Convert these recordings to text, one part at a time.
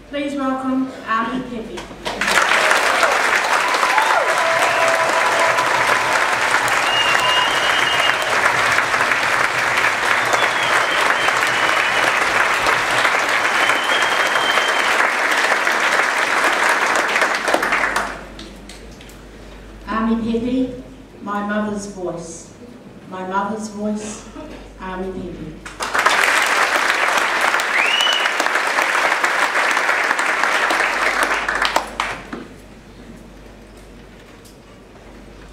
Please welcome Pepe. Pepe, my mother's voice. My mother's voice, Pepe.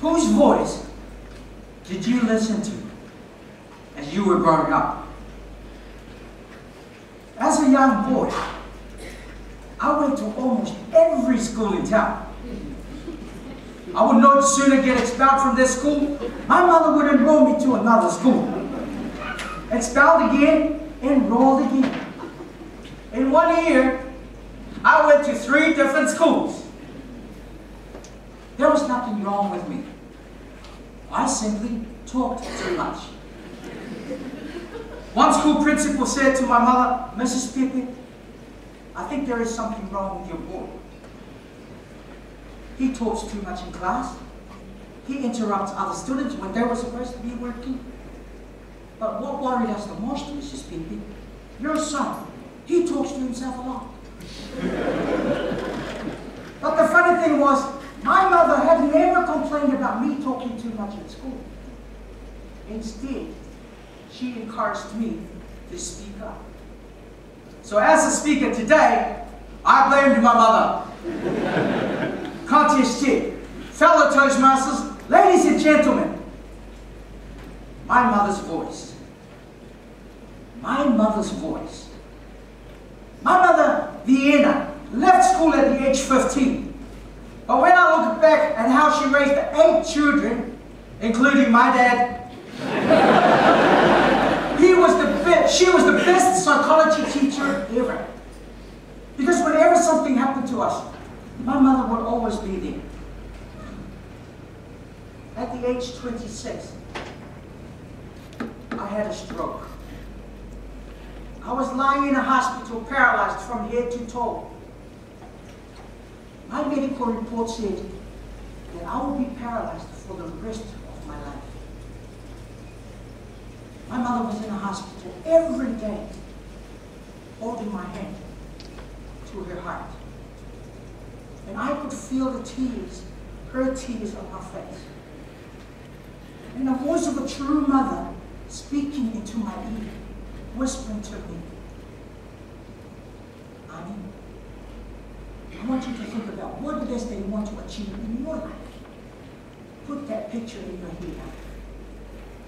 Whose voice did you listen to as you were growing up? As a young boy, I went to almost every school in town. I would no sooner get expelled from this school, my mother would enroll me to another school. Expelled again, enrolled again. In 1 year, I went to 3 different schools. There was nothing wrong with me. I simply talked too much. One school principal said to my mother, "Mrs. Pepe, I think there is something wrong with your boy. He talks too much in class. He interrupts other students when they were supposed to be working. But what worried us the most, Mrs. Pepe, your son, he talks to himself a lot." But the funny thing was, my mother had never complained about me talking too much at school. Instead, she encouraged me to speak up. So as a speaker today, I blamed my mother. Contest check, fellow Toastmasters, ladies and gentlemen, my mother's voice. My mother's voice. My mother, Vienna, left school at the age 15. But when I look back at how she raised 8 children, including my dad, she was the best psychology teacher ever. Because whenever something happened to us, my mother would always be there. At the age 26, I had a stroke. I was lying in a hospital paralyzed from head to toe. My medical report said that I would be paralyzed for the rest of my life. My mother was in a hospital every day, holding my hand to her heart. And I could feel the tears, her tears on her face. And the voice of a true mother speaking into my ear, whispering to me, "Annie, I want you to think about what it is that you want to achieve in your life. Put that picture in your head.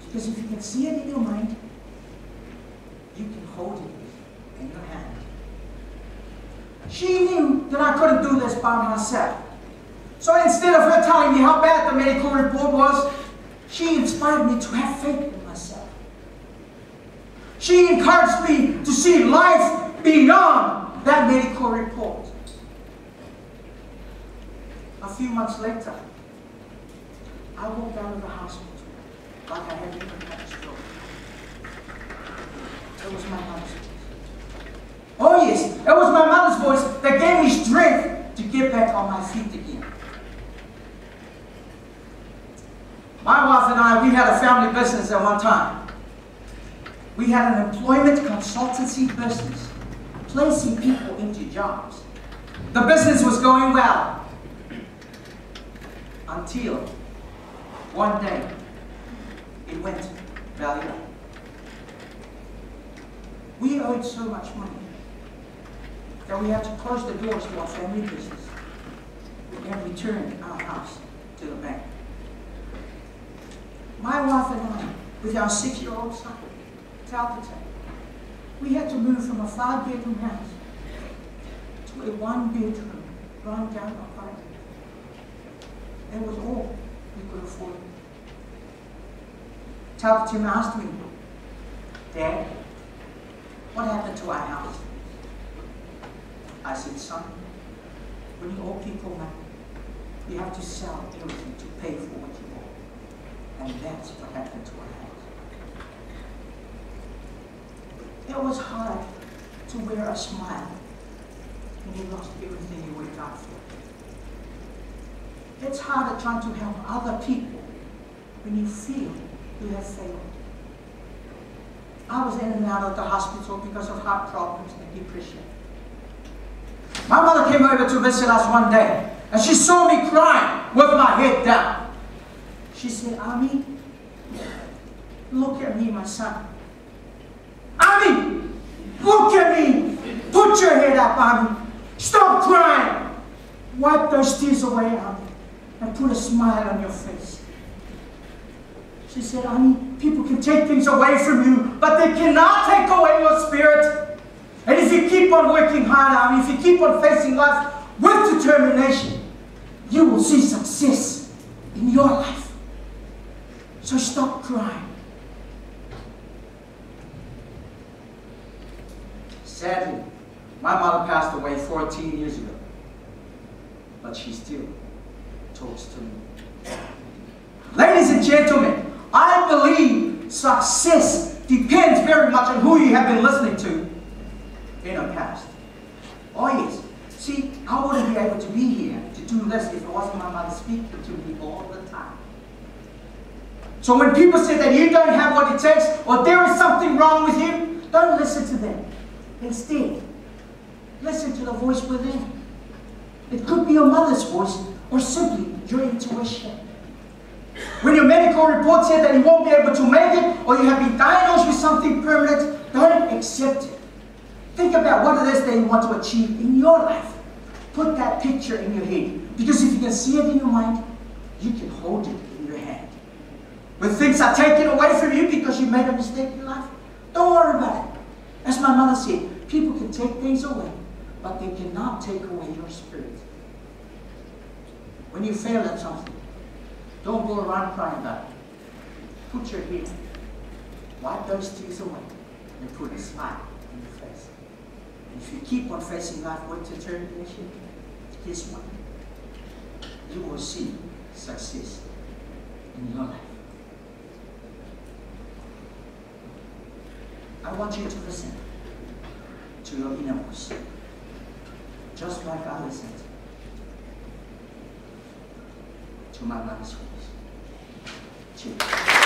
Because if you can see it in your mind, you can hold it in your hand." She knew that I couldn't do this by myself. So instead of her telling me how bad the medical report was, she inspired me to have faith in myself. She encouraged me to see life beyond that medical report. A few months later, I walked out of the hospital like I had never had a stroke. It was my mother's voice. Oh yes, it was my mother's voice that gave me strength to get back on my feet again. My wife and I, we had a family business at one time. We had an employment consultancy business, placing people into jobs. The business was going well, until one day it went belly up. We owed so much money that we had to close the doors to our family business and return our house to the bank. My wife and I, with our 6-year-old son, Pepe, we had to move from a 5-bedroom house to a 1-bedroom, run-down apartment. It was all we could afford. Pepe asked me, "Dad, what happened to our house?" I said, "Son, when you owe people money, you have to sell everything to pay for what you owe. And that's what happened to our house." It was hard to wear a smile and you lost everything you worked hard for. It's harder trying to help other people when you feel you have failed. I was in and out of the hospital because of heart problems and depression. My mother came over to visit us one day, and she saw me crying with my head down. She said, "Ami, look at me, my son. Ami, look at me. Put your head up, Ami. Stop crying. Wipe those tears away, Ami, and put a smile on your face." She said, "Ami, people can take things away from you, but they cannot take away your spirit. And if you keep on working hard, Ami, if you keep on facing life with determination, you will see success in your life. So stop crying." Sadly, my mother passed away 14 years ago, but she still talks to me. Ladies and gentlemen, I believe success depends very much on who you have been listening to in the past. Oh yes, see, I wouldn't be able to be here to do this if it wasn't my mother speaking to me all the time. So when people say that you don't have what it takes, or there is something wrong with you, don't listen to them. Instead, listen to the voice within. It could be your mother's voice, or simply your intuition. When your medical report said that you won't be able to make it, or you have been diagnosed with something permanent, don't accept it. Think about what it is that you want to achieve in your life. Put that picture in your head, because if you can see it in your mind, you can hold it in your hand. When things are taken away from you because you made a mistake in life, don't worry about it. As my mother said, people can take things away, but they cannot take away your spirit. When you fail at something, don't go around crying about it. Put your head, wipe those tears away, and put a smile on your face. And if you keep on facing life with determination, guess what? You will see success in your life. I want you to listen to your inner voice, just like I listened to my mother's voice. Cheers.